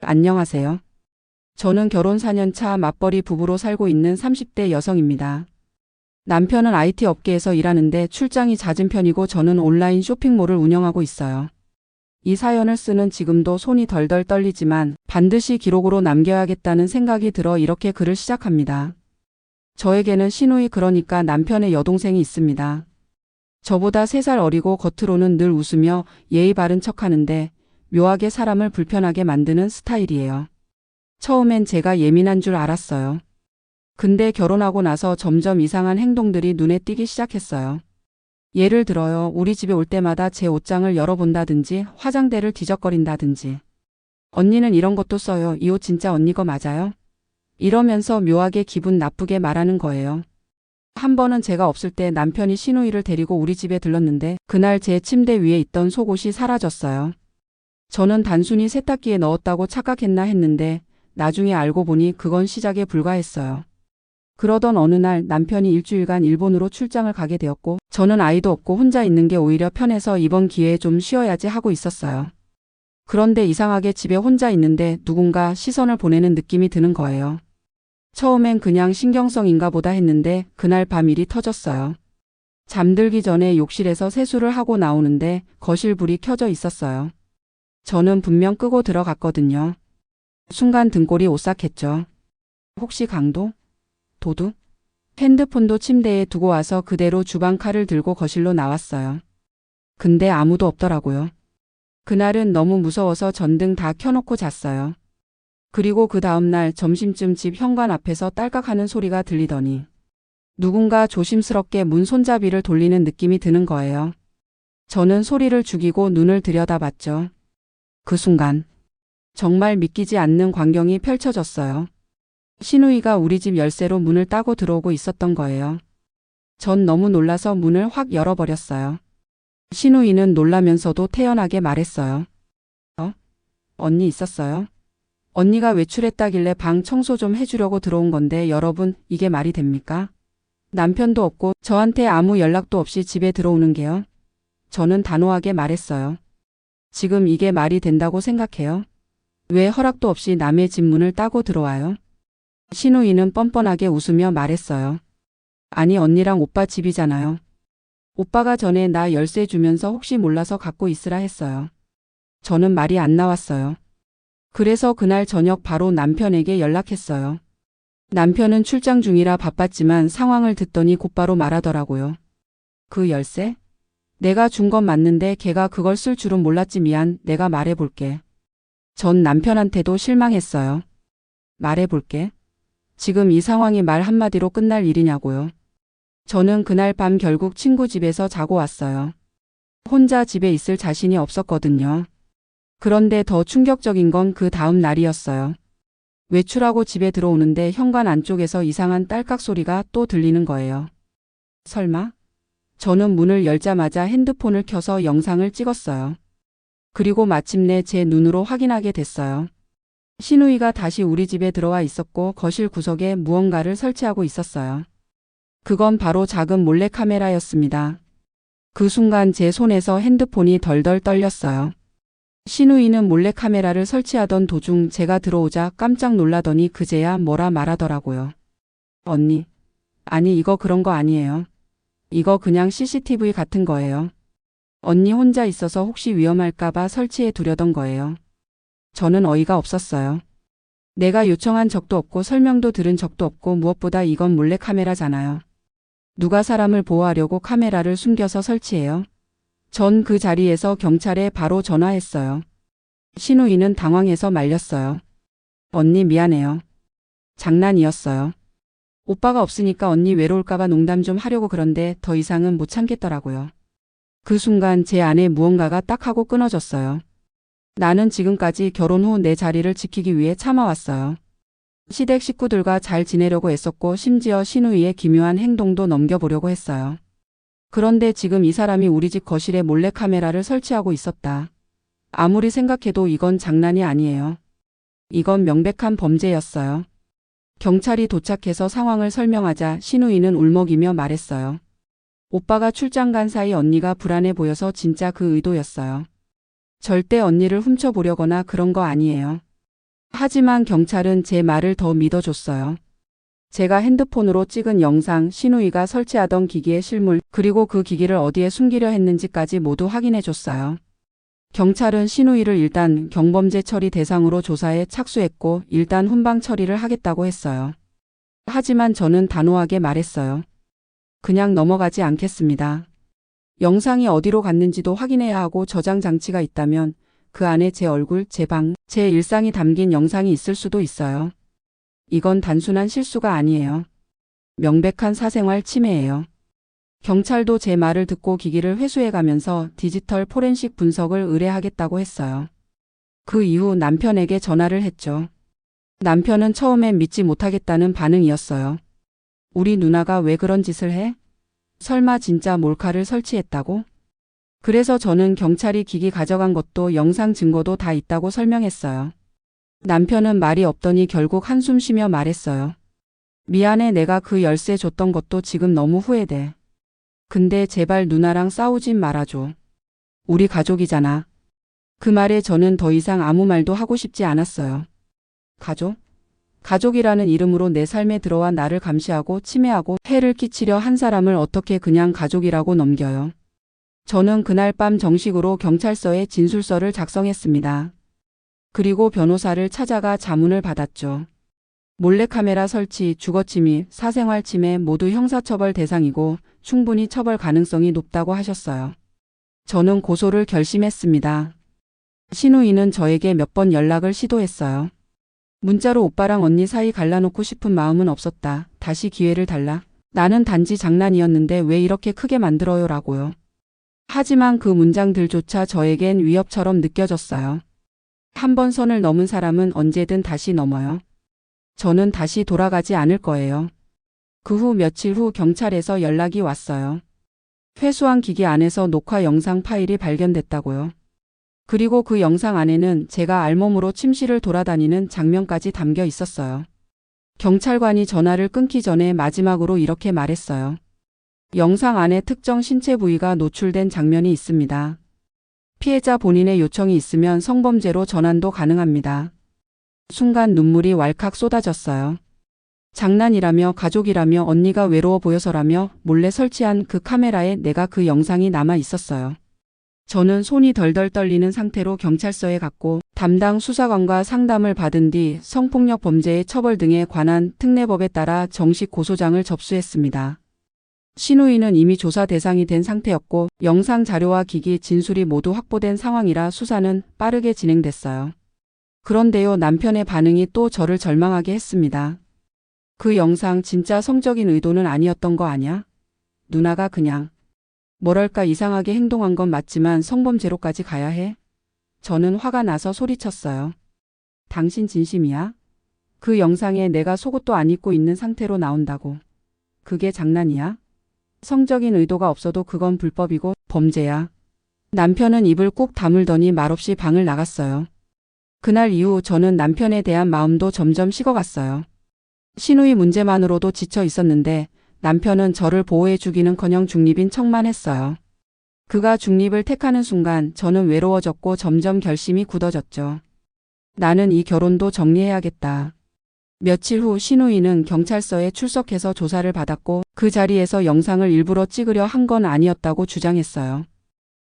안녕하세요. 저는 결혼 4년 차 맞벌이 부부로 살고 있는 30대 여성입니다. 남편은 IT 업계에서 일하는데 출장이 잦은 편이고 저는 온라인 쇼핑몰을 운영하고 있어요. 이 사연을 쓰는 지금도 손이 덜덜 떨리지만 반드시 기록으로 남겨야겠다는 생각이 들어 이렇게 글을 시작합니다. 저에게는 시누이, 그러니까 남편의 여동생이 있습니다. 저보다 3살 어리고 겉으로는 늘 웃으며 예의 바른 척하는데 묘하게 사람을 불편하게 만드는 스타일이에요. 처음엔 제가 예민한 줄 알았어요. 근데 결혼하고 나서 점점 이상한 행동들이 눈에 띄기 시작했어요. 예를 들어요. 우리 집에 올 때마다 제 옷장을 열어본다든지 화장대를 뒤적거린다든지. 언니는 이런 것도 써요. 이 옷 진짜 언니 거 맞아요? 이러면서 묘하게 기분 나쁘게 말하는 거예요. 한 번은 제가 없을 때 남편이 시누이를 데리고 우리 집에 들렀는데 그날 제 침대 위에 있던 속옷이 사라졌어요. 저는 단순히 세탁기에 넣었다고 착각했나 했는데 나중에 알고 보니 그건 시작에 불과했어요. 그러던 어느 날 남편이 일주일간 일본으로 출장을 가게 되었고 저는 아이도 없고 혼자 있는 게 오히려 편해서 이번 기회에 좀 쉬어야지 하고 있었어요. 그런데 이상하게 집에 혼자 있는데 누군가 시선을 보내는 느낌이 드는 거예요. 처음엔 그냥 신경성인가 보다 했는데 그날 밤 일이 터졌어요. 잠들기 전에 욕실에서 세수를 하고 나오는데 거실 불이 켜져 있었어요. 저는 분명 끄고 들어갔거든요. 순간 등골이 오싹했죠. 혹시 강도? 도둑? 핸드폰도 침대에 두고 와서 그대로 주방 칼을 들고 거실로 나왔어요. 근데 아무도 없더라고요. 그날은 너무 무서워서 전등 다 켜놓고 잤어요. 그리고 그 다음날 점심쯤 집 현관 앞에서 딸깍하는 소리가 들리더니 누군가 조심스럽게 문 손잡이를 돌리는 느낌이 드는 거예요. 저는 소리를 죽이고 눈을 들여다봤죠. 그 순간 정말 믿기지 않는 광경이 펼쳐졌어요. 시누이가 우리 집 열쇠로 문을 따고 들어오고 있었던 거예요. 전 너무 놀라서 문을 확 열어버렸어요. 시누이는 놀라면서도 태연하게 말했어요. 언니 있었어요? 언니가 외출했다길래 방 청소 좀 해주려고 들어온 건데 여러분, 이게 말이 됩니까? 남편도 없고 저한테 아무 연락도 없이 집에 들어오는 게요. 저는 단호하게 말했어요. 지금 이게 말이 된다고 생각해요? 왜 허락도 없이 남의 집 문을 따고 들어와요? 시누이는 뻔뻔하게 웃으며 말했어요. 아니, 언니랑 오빠 집이잖아요. 오빠가 전에 나 열쇠 주면서 혹시 몰라서 갖고 있으라 했어요. 저는 말이 안 나왔어요. 그래서 그날 저녁 바로 남편에게 연락했어요. 남편은 출장 중이라 바빴지만 상황을 듣더니 곧바로 말하더라고요. 그 열쇠? 내가 준 건 맞는데 걔가 그걸 쓸 줄은 몰랐지. 미안, 내가 말해볼게. 전 남편한테도 실망했어요. 말해볼게. 지금 이 상황이 말 한마디로 끝날 일이냐고요. 저는 그날 밤 결국 친구 집에서 자고 왔어요. 혼자 집에 있을 자신이 없었거든요. 그런데 더 충격적인 건 그 다음 날이었어요. 외출하고 집에 들어오는데 현관 안쪽에서 이상한 딸깍 소리가 또 들리는 거예요. 설마? 저는 문을 열자마자 핸드폰을 켜서 영상을 찍었어요. 그리고 마침내 제 눈으로 확인하게 됐어요. 시누이가 다시 우리 집에 들어와 있었고 거실 구석에 무언가를 설치하고 있었어요. 그건 바로 작은 몰래카메라였습니다. 그 순간 제 손에서 핸드폰이 덜덜 떨렸어요. 시누이는 몰래카메라를 설치하던 도중 제가 들어오자 깜짝 놀라더니 그제야 뭐라 말하더라고요. 언니, 아니 이거 그런 거 아니에요. 이거 그냥 CCTV 같은 거예요. 언니 혼자 있어서 혹시 위험할까봐 설치해 두려던 거예요. 저는 어이가 없었어요. 내가 요청한 적도 없고 설명도 들은 적도 없고 무엇보다 이건 몰래카메라잖아요. 누가 사람을 보호하려고 카메라를 숨겨서 설치해요? 전 그 자리에서 경찰에 바로 전화했어요. 시누이는 당황해서 말렸어요. 언니 미안해요. 장난이었어요. 오빠가 없으니까 언니 외로울까봐 농담 좀 하려고 그런데 더 이상은 못 참겠더라고요. 그 순간 제 안에 무언가가 딱 하고 끊어졌어요. 나는 지금까지 결혼 후 내 자리를 지키기 위해 참아왔어요. 시댁 식구들과 잘 지내려고 애썼고 심지어 시누이의 기묘한 행동도 넘겨보려고 했어요. 그런데 지금 이 사람이 우리 집 거실에 몰래카메라를 설치하고 있었다. 아무리 생각해도 이건 장난이 아니에요. 이건 명백한 범죄였어요. 경찰이 도착해서 상황을 설명하자 시누이는 울먹이며 말했어요. 오빠가 출장 간 사이 언니가 불안해 보여서 진짜 그 의도였어요. 절대 언니를 훔쳐보려거나 그런 거 아니에요. 하지만 경찰은 제 말을 더 믿어줬어요. 제가 핸드폰으로 찍은 영상, 신우이가 설치하던 기기의 실물, 그리고 그 기기를 어디에 숨기려 했는지까지 모두 확인해줬어요. 경찰은 신우이를 일단 경범죄 처리 대상으로 조사에 착수했고 일단 훈방 처리를 하겠다고 했어요. 하지만 저는 단호하게 말했어요. 그냥 넘어가지 않겠습니다. 영상이 어디로 갔는지도 확인해야 하고 저장 장치가 있다면 그 안에 제 얼굴, 제 방, 제 일상이 담긴 영상이 있을 수도 있어요. 이건 단순한 실수가 아니에요. 명백한 사생활 침해예요. 경찰도 제 말을 듣고 기기를 회수해가면서 디지털 포렌식 분석을 의뢰하겠다고 했어요. 그 이후 남편에게 전화를 했죠. 남편은 처음엔 믿지 못하겠다는 반응이었어요. 우리 누나가 왜 그런 짓을 해? 설마 진짜 몰카를 설치했다고? 그래서 저는 경찰이 기기 가져간 것도 영상 증거도 다 있다고 설명했어요. 남편은 말이 없더니 결국 한숨 쉬며 말했어요. 미안해, 내가 그 열쇠 줬던 것도 지금 너무 후회돼. 근데 제발 누나랑 싸우진 말아줘. 우리 가족이잖아. 그 말에 저는 더 이상 아무 말도 하고 싶지 않았어요. 가족? 가족이라는 이름으로 내 삶에 들어와 나를 감시하고 침해하고 해를 끼치려 한 사람을 어떻게 그냥 가족이라고 넘겨요. 저는 그날 밤 정식으로 경찰서에 진술서를 작성했습니다. 그리고 변호사를 찾아가 자문을 받았죠. 몰래카메라 설치, 주거침입, 사생활 침해 모두 형사처벌 대상이고 충분히 처벌 가능성이 높다고 하셨어요. 저는 고소를 결심했습니다. 신우이는 저에게 몇 번 연락을 시도했어요. 문자로 오빠랑 언니 사이 갈라놓고 싶은 마음은 없었다. 다시 기회를 달라. 나는 단지 장난이었는데 왜 이렇게 크게 만들어요? 라고요. 하지만 그 문장들조차 저에겐 위협처럼 느껴졌어요. 한 번 선을 넘은 사람은 언제든 다시 넘어요. 저는 다시 돌아가지 않을 거예요. 그 후 며칠 후 경찰에서 연락이 왔어요. 회수한 기기 안에서 녹화 영상 파일이 발견됐다고요. 그리고 그 영상 안에는 제가 알몸으로 침실을 돌아다니는 장면까지 담겨 있었어요. 경찰관이 전화를 끊기 전에 마지막으로 이렇게 말했어요. 영상 안에 특정 신체 부위가 노출된 장면이 있습니다. 피해자 본인의 요청이 있으면 성범죄로 전환도 가능합니다. 순간 눈물이 왈칵 쏟아졌어요. 장난이라며 가족이라며 언니가 외로워 보여서라며 몰래 설치한 그 카메라에 내가 그 영상이 남아 있었어요. 저는 손이 덜덜 떨리는 상태로 경찰서에 갔고 담당 수사관과 상담을 받은 뒤 성폭력 범죄의 처벌 등에 관한 특례법에 따라 정식 고소장을 접수했습니다. 신우이는 이미 조사 대상이 된 상태였고 영상 자료와 기기 진술이 모두 확보된 상황이라 수사는 빠르게 진행됐어요. 그런데요, 남편의 반응이 또 저를 절망하게 했습니다. 그 영상 진짜 성적인 의도는 아니었던 거 아냐? 누나가 그냥 뭐랄까 이상하게 행동한 건 맞지만 성범죄로까지 가야 해? 저는 화가 나서 소리쳤어요. 당신 진심이야? 그 영상에 내가 속옷도 안 입고 있는 상태로 나온다고. 그게 장난이야? 성적인 의도가 없어도 그건 불법이고 범죄야. 남편은 입을 꾹 다물더니 말없이 방을 나갔어요. 그날 이후 저는 남편에 대한 마음도 점점 식어갔어요. 신우이 문제만으로도 지쳐 있었는데 남편은 저를 보호해 주기는커녕 중립인 척만 했어요. 그가 중립을 택하는 순간 저는 외로워졌고 점점 결심이 굳어졌죠. 나는 이 결혼도 정리해야겠다. 며칠 후 신우이는 경찰서에 출석해서 조사를 받았고 그 자리에서 영상을 일부러 찍으려 한 건 아니었다고 주장했어요.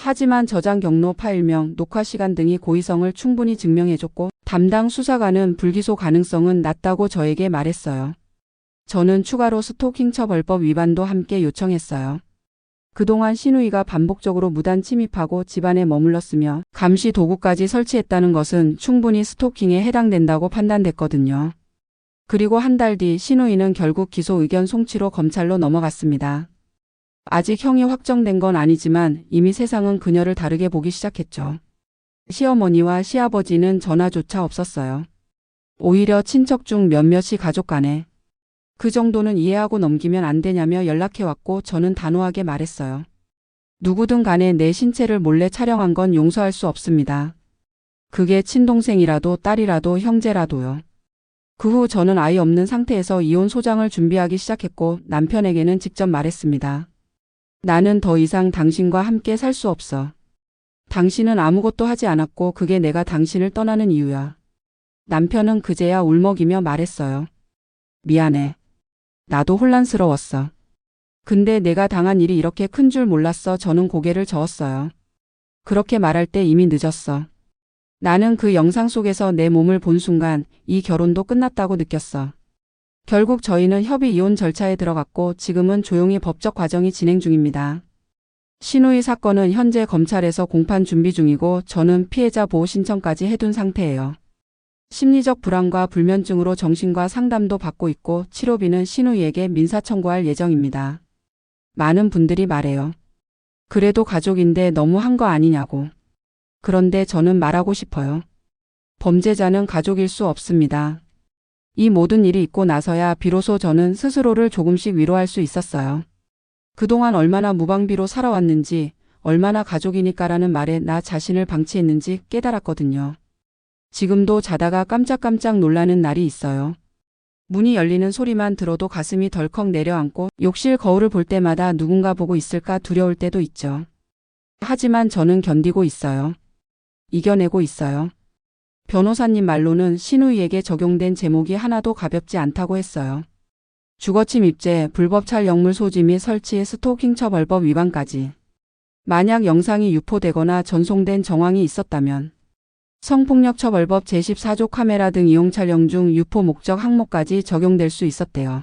하지만 저장 경로 파일명, 녹화 시간 등이 고의성을 충분히 증명해줬고 담당 수사관은 불기소 가능성은 낮다고 저에게 말했어요. 저는 추가로 스토킹 처벌법 위반도 함께 요청했어요. 그동안 신우이가 반복적으로 무단 침입하고 집안에 머물렀으며 감시 도구까지 설치했다는 것은 충분히 스토킹에 해당된다고 판단됐거든요. 그리고 한 달 뒤 신우이는 결국 기소 의견 송치로 검찰로 넘어갔습니다. 아직 형이 확정된 건 아니지만 이미 세상은 그녀를 다르게 보기 시작했죠. 시어머니와 시아버지는 전화조차 없었어요. 오히려 친척 중 몇몇이 가족 간에 그 정도는 이해하고 넘기면 안 되냐며 연락해왔고 저는 단호하게 말했어요. 누구든 간에 내 신체를 몰래 촬영한 건 용서할 수 없습니다. 그게 친동생이라도 딸이라도 형제라도요. 그 후 저는 아이 없는 상태에서 이혼 소장을 준비하기 시작했고 남편에게는 직접 말했습니다. 나는 더 이상 당신과 함께 살 수 없어. 당신은 아무것도 하지 않았고 그게 내가 당신을 떠나는 이유야. 남편은 그제야 울먹이며 말했어요. 미안해. 나도 혼란스러웠어. 근데 내가 당한 일이 이렇게 큰 줄 몰랐어. 저는 고개를 저었어요. 그렇게 말할 때 이미 늦었어. 나는 그 영상 속에서 내 몸을 본 순간 이 결혼도 끝났다고 느꼈어. 결국 저희는 협의 이혼 절차에 들어갔고 지금은 조용히 법적 과정이 진행 중입니다. 신우이 사건은 현재 검찰에서 공판 준비 중이고 저는 피해자 보호 신청까지 해둔 상태예요. 심리적 불안과 불면증으로 정신과 상담도 받고 있고 치료비는 신우이에게 민사 청구할 예정입니다. 많은 분들이 말해요. 그래도 가족인데 너무 한 거 아니냐고. 그런데 저는 말하고 싶어요. 범죄자는 가족일 수 없습니다. 이 모든 일이 있고 나서야 비로소 저는 스스로를 조금씩 위로할 수 있었어요. 그동안 얼마나 무방비로 살아왔는지, 얼마나 가족이니까라는 말에 나 자신을 방치했는지 깨달았거든요. 지금도 자다가 깜짝깜짝 놀라는 날이 있어요. 문이 열리는 소리만 들어도 가슴이 덜컥 내려앉고 욕실 거울을 볼 때마다 누군가 보고 있을까 두려울 때도 있죠. 하지만 저는 견디고 있어요. 이겨내고 있어요. 변호사님 말로는 신우이에게 적용된 제목이 하나도 가볍지 않다고 했어요. 주거침 입제, 불법 촬영물 소지 및 설치, 스토킹 처벌법 위반까지. 만약 영상이 유포되거나 전송된 정황이 있었다면 성폭력 처벌법 제14조 카메라 등 이용 촬영 중 유포 목적 항목까지 적용될 수 있었대요.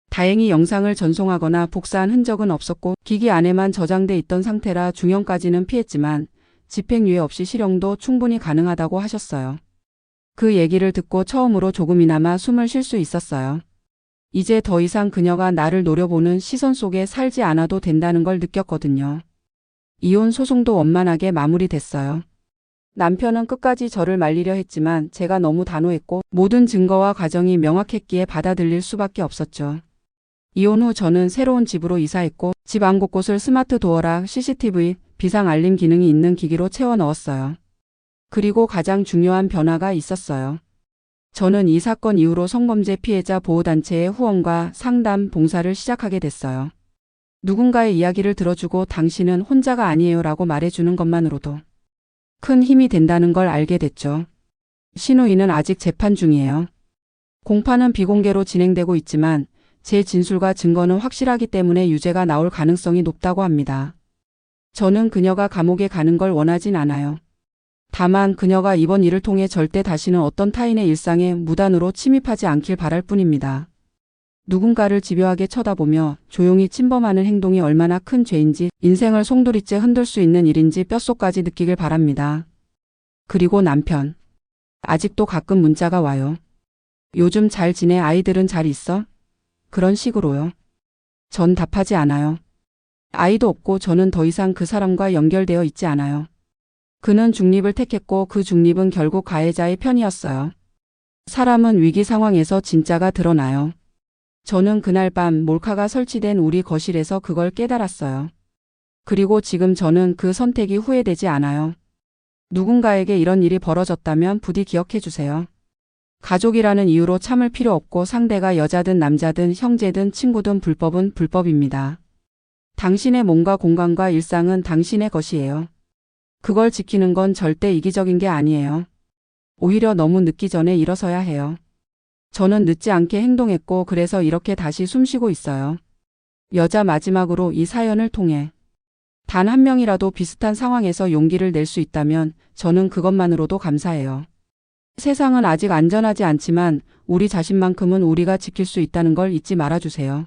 다행히 영상을 전송하거나 복사한 흔적은 없었고 기기 안에만 저장돼 있던 상태라 중형까지는 피했지만 집행유예 없이 실형도 충분히 가능하다고 하셨어요. 그 얘기를 듣고 처음으로 조금이나마 숨을 쉴 수 있었어요. 이제 더 이상 그녀가 나를 노려보는 시선 속에 살지 않아도 된다는 걸 느꼈거든요. 이혼 소송도 원만하게 마무리됐어요. 남편은 끝까지 저를 말리려 했지만 제가 너무 단호했고 모든 증거와 과정이 명확했기에 받아들일 수밖에 없었죠. 이혼 후 저는 새로운 집으로 이사했고 집 안 곳곳을 스마트 도어락, CCTV, 비상 알림 기능이 있는 기기로 채워 넣었어요. 그리고 가장 중요한 변화가 있었어요. 저는 이 사건 이후로 성범죄 피해자 보호단체의 후원과 상담, 봉사를 시작하게 됐어요. 누군가의 이야기를 들어주고 당신은 혼자가 아니에요 라고 말해주는 것만으로도 큰 힘이 된다는 걸 알게 됐죠. 신우이는 아직 재판 중이에요. 공판은 비공개로 진행되고 있지만 제 진술과 증거는 확실하기 때문에 유죄가 나올 가능성이 높다고 합니다. 저는 그녀가 감옥에 가는 걸 원하진 않아요. 다만 그녀가 이번 일을 통해 절대 다시는 어떤 타인의 일상에 무단으로 침입하지 않길 바랄 뿐입니다. 누군가를 집요하게 쳐다보며 조용히 침범하는 행동이 얼마나 큰 죄인지 인생을 송두리째 흔들 수 있는 일인지 뼛속까지 느끼길 바랍니다. 그리고 남편. 아직도 가끔 문자가 와요. 요즘 잘 지내? 아이들은 잘 있어? 그런 식으로요. 전 답하지 않아요. 아이도 없고 저는 더 이상 그 사람과 연결되어 있지 않아요. 그는 중립을 택했고 그 중립은 결국 가해자의 편이었어요. 사람은 위기 상황에서 진짜가 드러나요. 저는 그날 밤 몰카가 설치된 우리 거실에서 그걸 깨달았어요. 그리고 지금 저는 그 선택이 후회되지 않아요. 누군가에게 이런 일이 벌어졌다면 부디 기억해 주세요. 가족이라는 이유로 참을 필요 없고 상대가 여자든 남자든 형제든 친구든 불법은 불법입니다. 당신의 몸과 공간과 일상은 당신의 것이에요. 그걸 지키는 건 절대 이기적인 게 아니에요. 오히려 너무 늦기 전에 일어서야 해요. 저는 늦지 않게 행동했고 그래서 이렇게 다시 숨쉬고 있어요. 여자 마지막으로 이 사연을 통해 단 한 명이라도 비슷한 상황에서 용기를 낼 수 있다면 저는 그것만으로도 감사해요. 세상은 아직 안전하지 않지만 우리 자신만큼은 우리가 지킬 수 있다는 걸 잊지 말아주세요.